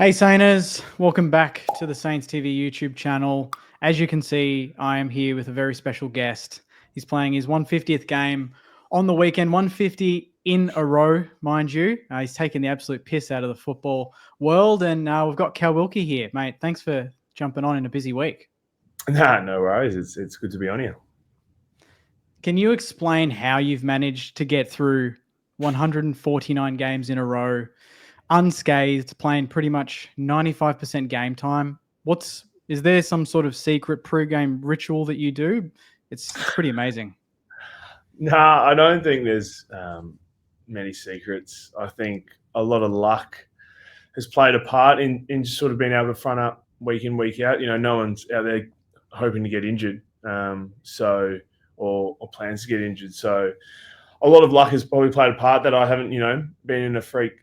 Hey Sainers, welcome back to the Saints TV YouTube channel. As you can see, I am here with a very special guest. He's playing his 150th game on the weekend, 150 in a row, mind you. He's taken the absolute piss out of the football world, and we've got Cal Wilkie here, mate. Thanks for jumping on in a busy week. Nah, no worries. It's good to be on here. Can you explain how you've managed to get through 149 games in a row, unscathed, playing pretty much 95% game time? Is there some sort of secret pre-game ritual that you do? It's pretty amazing. Nah, I don't think there's many secrets. I think a lot of luck has played a part in just sort of being able to front up week in, week out. You know, no one's out there hoping to get injured, or plans to get injured. So a lot of luck has probably played a part that I haven't, been in a freak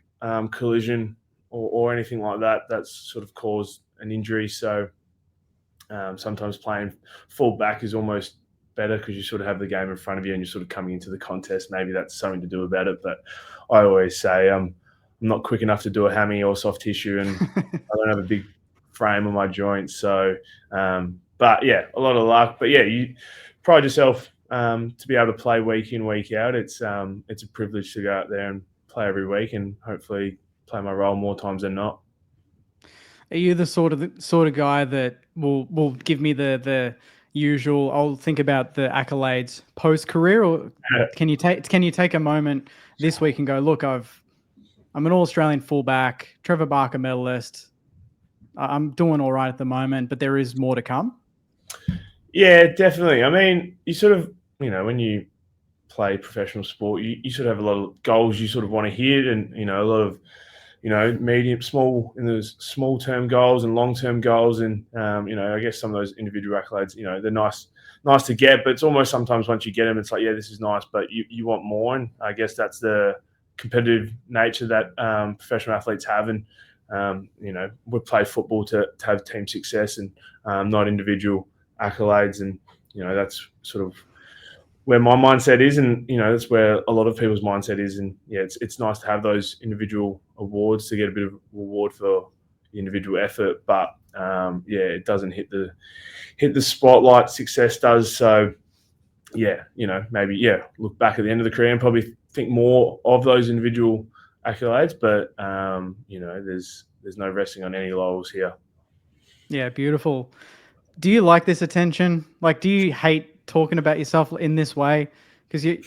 collision or anything like that that's sort of caused an injury. So sometimes playing full back is almost better because you sort of have the game in front of you and you're sort of coming into the contest. Maybe that's something to do about it. But I always say I'm not quick enough to do a hammy or soft tissue, and I don't have a big frame on my joints. So, but yeah, a lot of luck. But yeah, you pride yourself to be able to play week in, week out. It's a privilege to go out there and play every week and hopefully play my role more times than not. Are you the sort of guy that will give me the usual? I'll think about the accolades post career, or can you take a moment this week and go, look, I'm an All-Australian fullback, Trevor Barker medalist. I'm doing all right at the moment, but there is more to come. Yeah, definitely. I mean, you sort of, when you play professional sport, you sort of have a lot of goals you sort of want to hit, and a lot of medium, small, and there's small term goals and long term goals, and I guess some of those individual accolades, they're nice to get, but it's almost sometimes once you get them, it's like, yeah, this is nice, but you want more, and I guess that's the competitive nature that professional athletes have, and we play football to have team success and not individual accolades, and that's sort of where my mindset is, and that's where a lot of people's mindset is, and yeah, it's nice to have those individual awards to get a bit of reward for the individual effort, but yeah, it doesn't hit the spotlight success does. So yeah, maybe look back at the end of the career and probably think more of those individual accolades, but there's no resting on any laurels here. Yeah, beautiful. Do you like this attention? Like, do you hate talking about yourself in this way? Because you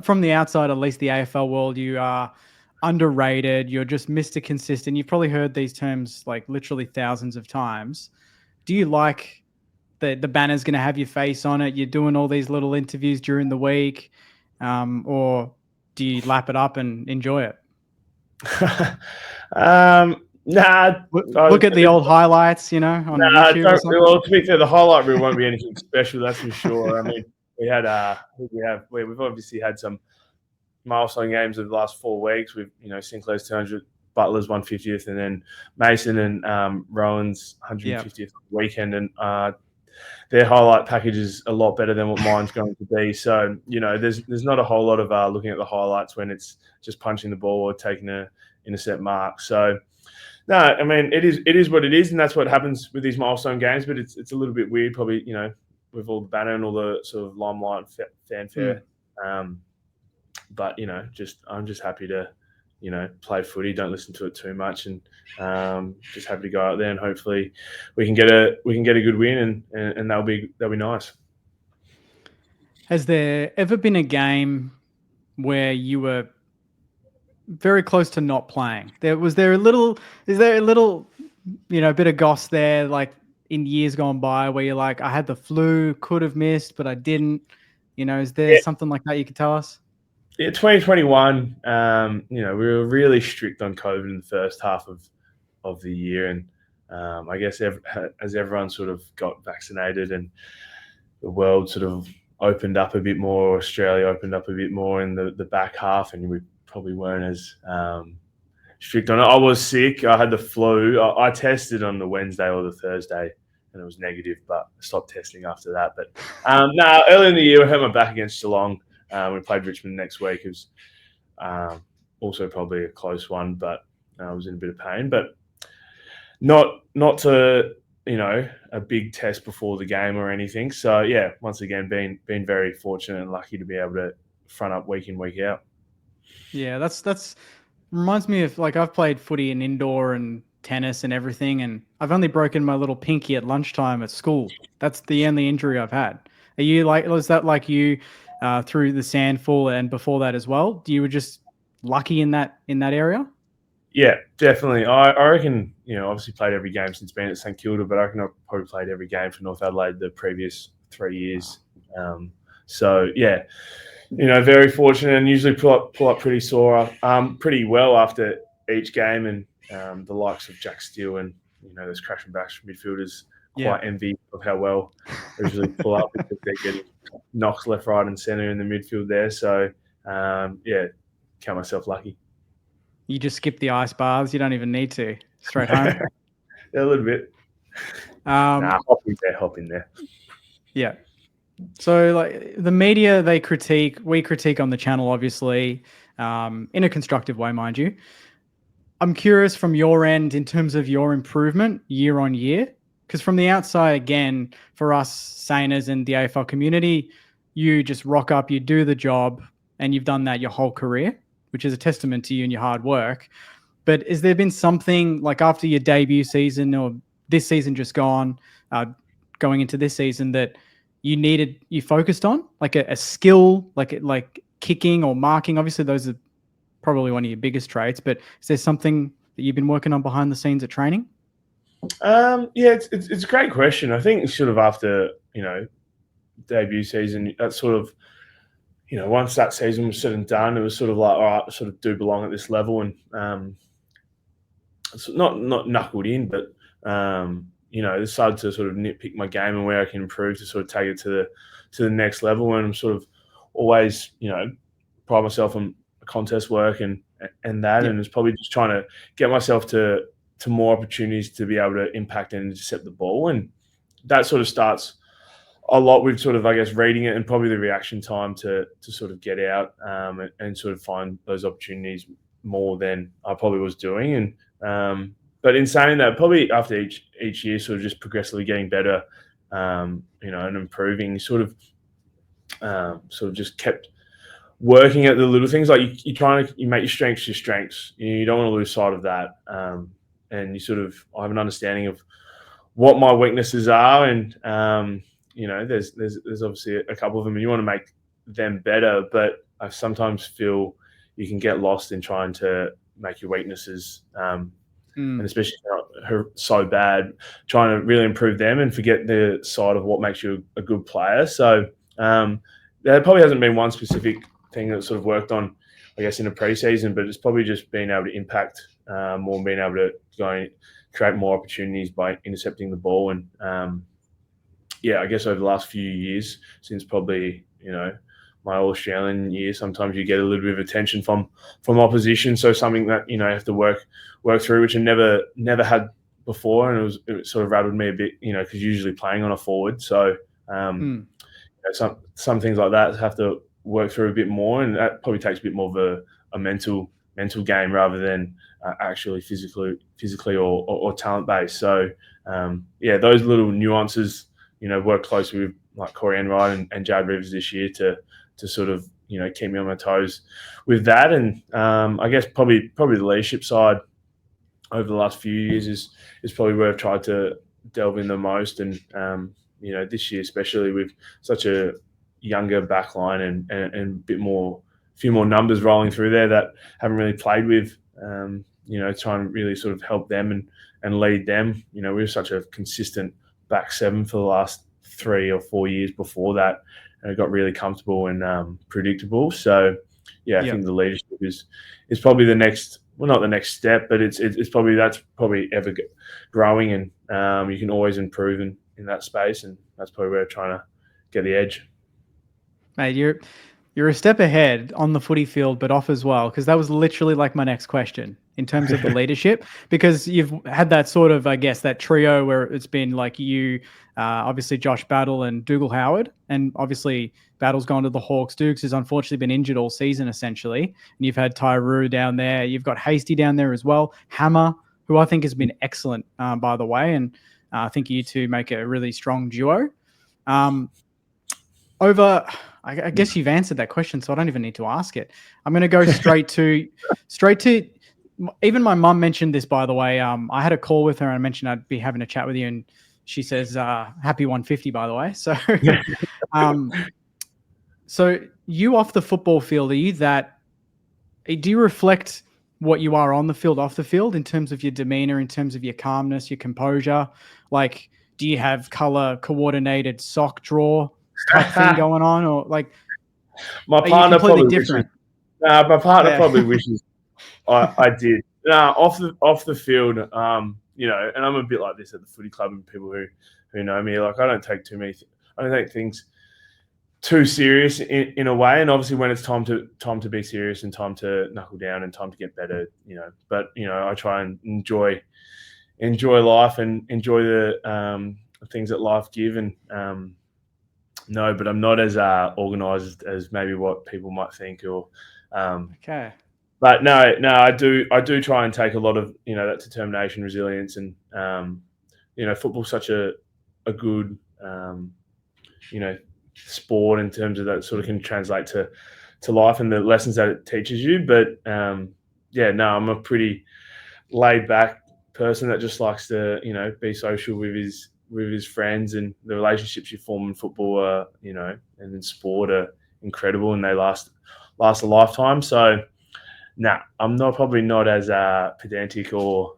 from the outside, at least the AFL world, you are underrated. You're just Mr. Consistent. You've probably heard these terms like literally thousands of times. Do you like the banner's going to have your face on it? You're doing all these little interviews during the week, or do you lap it up and enjoy it? Nah. Look at the old highlights, on YouTube or something. Well, to be fair, the highlight reel won't be anything special, that's for sure. I mean, we've obviously had some milestone games of the last 4 weeks with Sinclair's 200, Butler's 150th, and then Mason and Rowan's 150th weekend, and their highlight package is a lot better than what mine's going to be. So there's not a whole lot of looking at the highlights when it's just punching the ball or taking a intercept mark. So no, I mean it is what it is, and that's what happens with these milestone games. But it's a little bit weird, probably with all the banner and all the sort of limelight and fanfare. But I'm just happy to play footy. Don't listen to it too much, and just happy to go out there and hopefully we can get a good win, and that'll be nice. Has there ever been a game where you were very close to not playing? Is there a little bit of goss there, like in years gone by, where you're like, I had the flu, could have missed, but I didn't? Is there something like that you could tell us? Yeah, 2021. We were really strict on COVID in the first half of the year, and I guess as everyone sort of got vaccinated and the world sort of opened up a bit more, Australia opened up a bit more in the back half, and we probably weren't as strict on it. I was sick. I had the flu. I tested on the Wednesday or the Thursday, and it was negative, but I stopped testing after that. But early in the year, I hurt my back against Geelong. We played Richmond next week. It was also probably a close one, but I was in a bit of pain. But not to, a big test before the game or anything. So yeah, once again, been very fortunate and lucky to be able to front up week in, week out. Yeah, that's reminds me of, like, I've played footy and indoor and tennis and everything, and I've only broken my little pinky at lunchtime at school. That's the only injury I've had. Are you like, was that like you through the sandfall and before that as well? Do you were just lucky in that area? Yeah, definitely. I reckon, obviously played every game since being at St Kilda, but I reckon I've probably played every game for North Adelaide the previous 3 years. So yeah, very fortunate, and usually pull up pretty sore, pretty well after each game, and the likes of Jack Steele and those crash and bash midfielders quite envy of how well they usually pull up because they're getting knocks left, right, and centre in the midfield there. So yeah, count myself lucky. You just skip the ice baths. You don't even need to. Straight home. Yeah, a little bit. Hop in there. Yeah. So, like, the media, we critique on the channel, obviously, in a constructive way, mind you. I'm curious from your end in terms of your improvement year on year, because from the outside, again, for us Saners and the AFL community, you just rock up, you do the job, and you've done that your whole career, which is a testament to you and your hard work. But has there been something, like, after your debut season or this season just gone, going into this season, that you focused on, like a skill, like kicking or marking? Obviously, those are probably one of your biggest traits, but is there something that you've been working on behind the scenes at training? Yeah, it's a great question. I think sort of after, debut season, that sort of, once that season was said and done, it was sort of like, all right, I sort of do belong at this level, and not knuckled in, but decided to sort of nitpick my game and where I can improve to sort of take it to the next level. And I'm sort of always, pride myself on contest work and that, and it's probably just trying to get myself to more opportunities to be able to impact and intercept the ball. And that sort of starts a lot with sort of, I guess, reading it and probably the reaction time to sort of get out and sort of find those opportunities more than I probably was doing. And but in saying that, probably after each year, sort of just progressively getting better, and improving, sort of just kept working at the little things. Like you make your strengths your strengths. You don't want to lose sight of that. And you sort of, I have an understanding of what my weaknesses are, and there's obviously a couple of them, and you want to make them better. But I sometimes feel you can get lost in trying to make your weaknesses, and especially so bad, trying to really improve them and forget the side of what makes you a good player. So there probably hasn't been one specific thing that sort of worked on, I guess, in a preseason, but it's probably just being able to impact more and being able to go and create more opportunities by intercepting the ball. And I guess over the last few years, since probably my All-Australian year, sometimes you get a little bit of attention from opposition. So something that you have to work through, which I never had before, and it sort of rattled me a bit, because usually playing on a forward. So some things like that have to work through a bit more, and that probably takes a bit more of a mental game rather than actually physically or talent based. So those little nuances, work closely with like Corey Enright and Jade Rivers this year to sort of keep me on my toes with that. And I guess probably the leadership side over the last few years is probably where I've tried to delve in the most. And this year especially, with such a younger backline and a few more numbers rolling through there that haven't really played with, trying to really sort of help them and lead them. We were such a consistent back seven for the last 3 or 4 years before that, and it got really comfortable and predictable. So I think the leadership is probably the next, well, not the next step, but it's probably, that's probably ever growing, and you can always improve in that space, and that's probably where we're trying to get the edge. Mate, you're a step ahead on the footy field, but off as well, because that was literally like my next question in terms of the leadership, because you've had that sort of, I guess, that trio where it's been like you, obviously Josh Battle and Dougal Howard, and obviously Battle's gone to the Hawks. Dukes has unfortunately been injured all season, essentially, and you've had Tyroo down there. You've got Hasty down there as well. Hammer who I think has been excellent, by the way, and I think you two make a really strong duo. I guess you've answered that question, so I don't even need to ask it. I'm going to go straight to. Even my mum mentioned this, by the way. I had a call with her and I mentioned I'd be having a chat with you, and she says, "Happy 150," by the way. So, so you off the football field, are you that? Do you reflect what you are on the field, off the field, in terms of your demeanor, in terms of your calmness, your composure? Like, do you have color coordinated sock draw type thing going on, or like my are you partner completely probably different? my partner Yeah. probably wishes I did. Off the field, you know, and I'm a bit like this at the footy club, and people who know me, like I don't take things too serious in a way. And obviously, when it's time to be serious and time to knuckle down and time to get better, you know. But you know, I try and enjoy life and enjoy the things that life give. And no, but I'm not as organised as maybe what people might think. Or Okay. but no, I do try and take a lot of, you know, that determination, resilience, and you know, football's such a good you know, sport in terms of that sort of can translate to life and the lessons that it teaches you. But yeah, no, I'm a pretty laid back person that just likes to, you know, be social with his friends, and the relationships you form in football are, you know, and in sport are incredible, and they last a lifetime. So nah, I'm probably not as pedantic or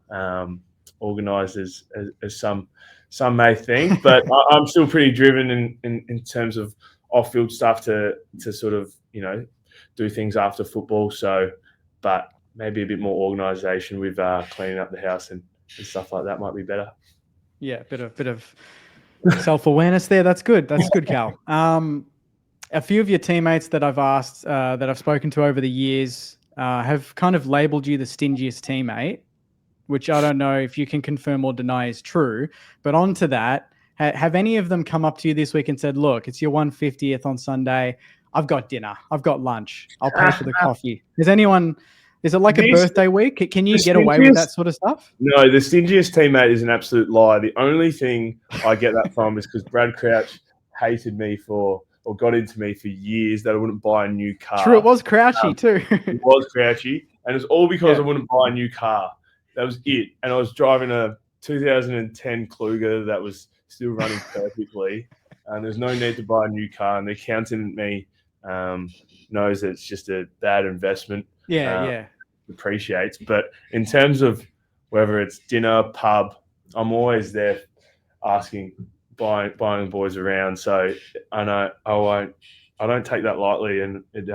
organised as some may think, but I'm still pretty driven in terms of off-field stuff to sort of, you know, do things after football. So, but maybe a bit more organisation with cleaning up the house and stuff like that might be better. Yeah, bit of self-awareness there. That's good. That's good, Cal. A few of your teammates that I've asked, that I've spoken to over the years, have kind of labelled you the stingiest teammate, which I don't know if you can confirm or deny is true. But on to that, have any of them come up to you this week and said, "Look, it's your 150th on Sunday. I've got dinner. I've got lunch. I'll pay for the coffee." Is it like a birthday week? Can you get away with that sort of stuff? No, the stingiest teammate is an absolute lie. The only thing I get that from is because Brad Crouch hated me or got into me for years that I wouldn't buy a new car. True, it was Crouchy too. It was Crouchy, and it's all because I wouldn't buy a new car. That was it. And I was driving a 2010 Kluger that was still running perfectly, and there's no need to buy a new car. And the accountant in me knows that it's just a bad investment. Yeah. Appreciates. But in terms of whether it's dinner, pub, I'm always there asking, buying boys around. So I know I don't take that lightly, and it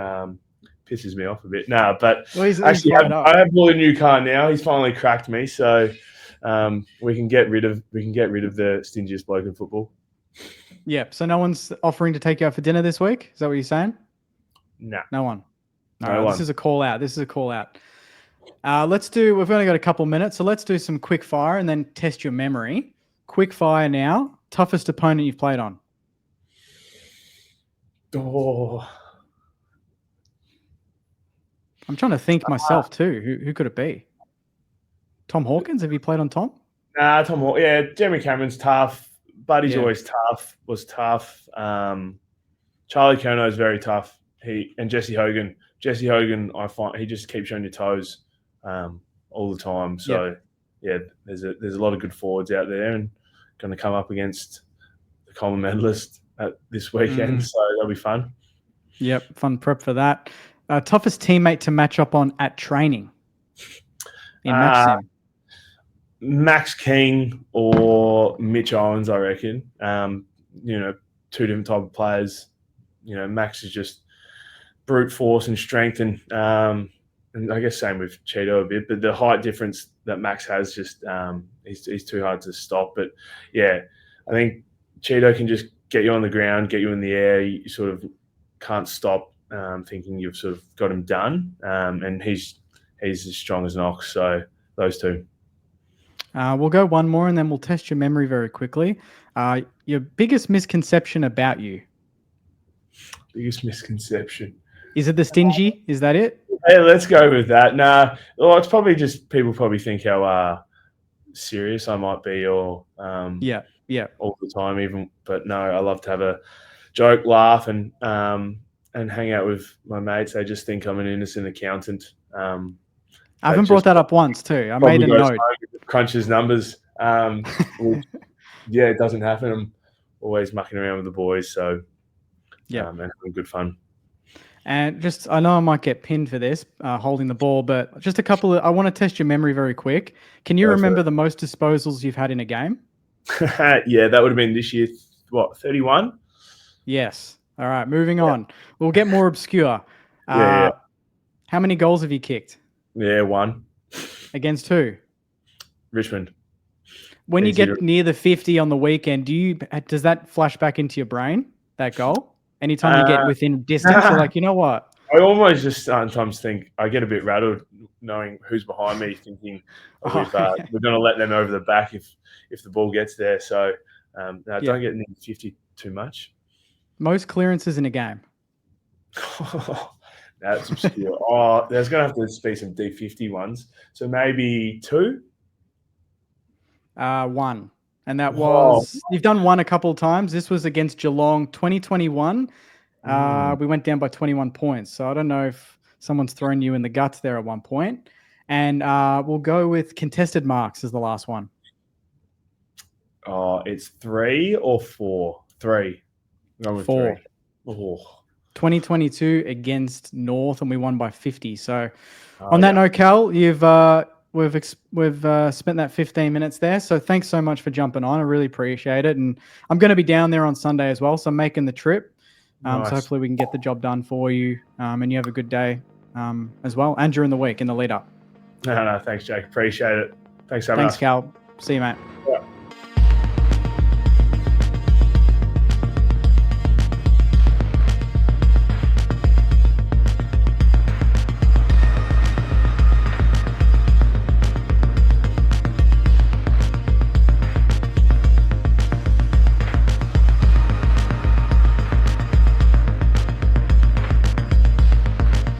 pisses me off a bit. No, but actually, I have bought a new car now. He's finally cracked me, so we can get rid of the stingiest bloke in football. Yeah. So no one's offering to take you out for dinner this week? Is that what you're saying? Nah. No one. No one. This is a call out. We've only got a couple minutes, so let's do some quick fire and then test your memory. Quick fire now. Toughest opponent you've played on? Oh. I'm trying to think myself too. Who could it be? Tom Hawkins? Have you played on Tom? Nah, Tom Hawkins. Yeah, Jeremy Cameron's tough. Buddy's always tough. Was tough. Charlie Curnow is very tough. And Jesse Hogan. Jesse Hogan, I find he just keeps you on your toes all the time. So there's a lot of good forwards out there, and going to come up against the common medalist this weekend. So that'll be fun. Yep, fun prep for that. Toughest teammate to match up on at training in match sim? Max King or Mitch Owens, I reckon. You know, two different type of players. You know, Max is just brute force and strength, and I guess same with Cheeto a bit. But the height difference that Max has, just he's too hard to stop. But yeah, I think Cheeto can just get you on the ground, get you in the air. You sort of can't stop thinking you've sort of got him done. And he's as strong as an ox. So those two. We'll go one more and then we'll test your memory very quickly. Your biggest misconception about you? Biggest misconception. Is it the stingy? Is that it? Hey, let's go with that. Nah, well, it's probably just people probably think how serious I might be, or Yeah, yeah. all the time even. But no, I love to have a joke, laugh, and hang out with my mates. They just think I'm an innocent accountant. I That haven't brought just that up once too. I made probably a goes note. home and crunches numbers. Which, yeah, it doesn't happen. I'm always mucking around with the boys, so Yeah. and having good fun. And just, I know I might get pinned for this, holding the ball, but just a couple of, I want to test your memory very quick. Can you Go for remember the most disposals you've had in a game? Yeah, that would have been this year. What, 31? Yes. All right, moving on. We'll get more obscure. Yeah. How many goals have you kicked? Yeah, one. Against who? Richmond. When you Easy get near the 50 on the weekend, does that flash back into your brain, that goal? Anytime you get within distance, you're like, you know what? I almost just sometimes think I get a bit rattled knowing who's behind me, thinking we're going to let them over the back if the ball gets there. So no, don't get near 50 too much. Most clearances in a game. That's obscure. Oh, there's going to have to be some D50 ones. So maybe 2? 1. And that was, you've done 1 a couple of times. This was against Geelong 2021. We went down by 21 points. So I don't know if someone's thrown you in the guts there at one point. And we'll go with contested marks as the last one. Oh, it's 3 or 4? 3. I'm going with 4. 3. Oh. 2022 against North, and we won by 50. So on that note, Cal, we've spent that 15 minutes there. So thanks so much for jumping on. I really appreciate it. And I'm going to be down there on Sunday as well. So I'm making the trip. Nice. So hopefully we can get the job done for you, and you have a good day as well, and during the week in the lead up. No, thanks, Jake. Appreciate it. Thanks so much. Thanks, Cal. See you, mate. Yeah.